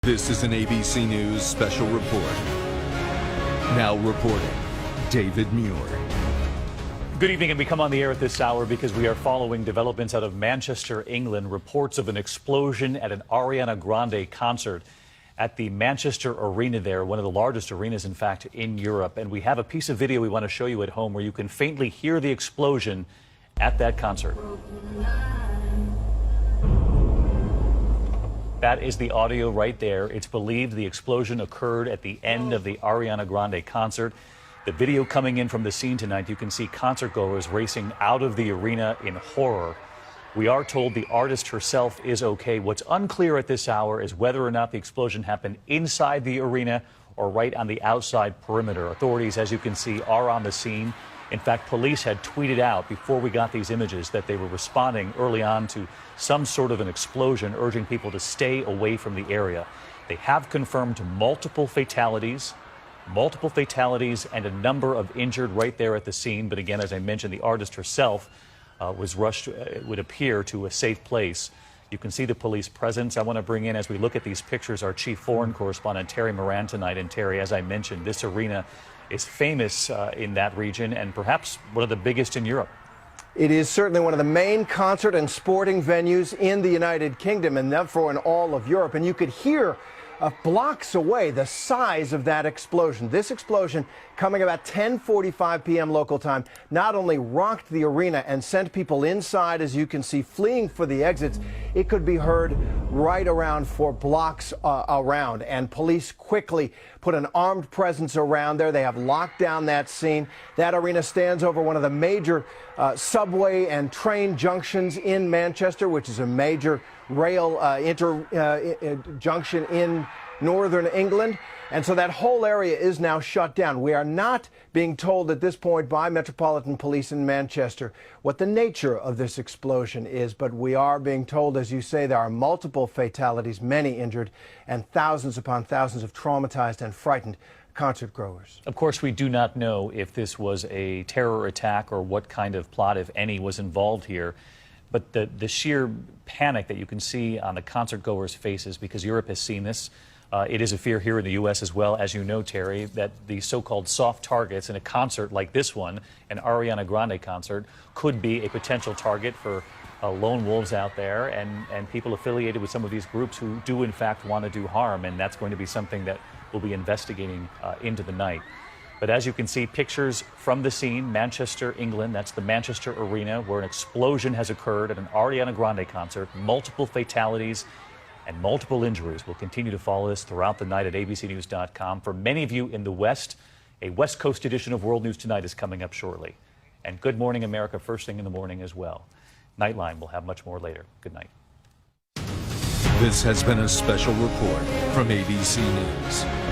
This is an ABC News special report. Now reporting, David Muir. Good evening, and we come on the air at this hour because we are following developments out of Manchester, England. Reports of an explosion at an Ariana Grande concert at the Manchester Arena there, one of the largest arenas, in fact, in Europe. And we have a piece of video we want to show you at home where you can faintly hear the explosion at that concert. That is the audio right there. It's believed the explosion occurred at the end of the Ariana Grande concert. The video coming in from the scene tonight, you can see concertgoers racing out of the arena in horror. We are told the artist herself is okay. What's unclear at this hour is whether or not the explosion happened inside the arena or right on the outside perimeter. Authorities, as you can see, are on the scene. In fact, police had tweeted out before we got these images that they were responding early on to some sort of an explosion, urging people to stay away from the area. They have confirmed multiple fatalities and a number of injured right there at the scene. But again, as I mentioned, the artist herself was rushed, it would appear, to a safe place. You can see the police presence. I want to bring in, as we look at these pictures, our chief foreign correspondent, Terry Moran, tonight. And Terry, as I mentioned, this arena is famous in that region and perhaps one of the biggest in Europe. It is certainly one of the main concert and sporting venues in the United Kingdom and therefore in all of Europe. And you could hear blocks away the size of that explosion. This explosion, coming about 10:45 p.m. local time, not only rocked the arena and sent people inside, as you can see, fleeing for the exits. It could be heard right around for blocks around, and police quickly put an armed presence around there. They have locked down that scene. That arena stands over one of the major subway and train junctions in Manchester, which is a major rail junction in northern England. And so that whole area is now shut down. We are not being told at this point by Metropolitan Police in Manchester what the nature of this explosion is, but we are being told, as you say, there are multiple fatalities, many injured, and thousands upon thousands of traumatized and frightened concert goers. Of course, we do not know if this was a terror attack or what kind of plot, if any, was involved here. But the sheer panic that you can see on the concert goers' faces, because Europe has seen this, it is a fear here in the U.S. as well, as you know, Terry, that the so-called soft targets in a concert like this one, an Ariana Grande concert, could be a potential target for lone wolves out there and people affiliated with some of these groups who do, in fact, want to do harm. And that's going to be something that we'll be investigating into the night. But as you can see, pictures from the scene, Manchester, England, that's the Manchester Arena, where an explosion has occurred at an Ariana Grande concert, multiple fatalities and multiple injuries. We'll continue to follow this throughout the night at abcnews.com. For many of you in the West, a West Coast edition of World News Tonight is coming up shortly. And Good Morning America first thing in the morning as well. Nightline will have much more later. Good night. This has been a special report from ABC News.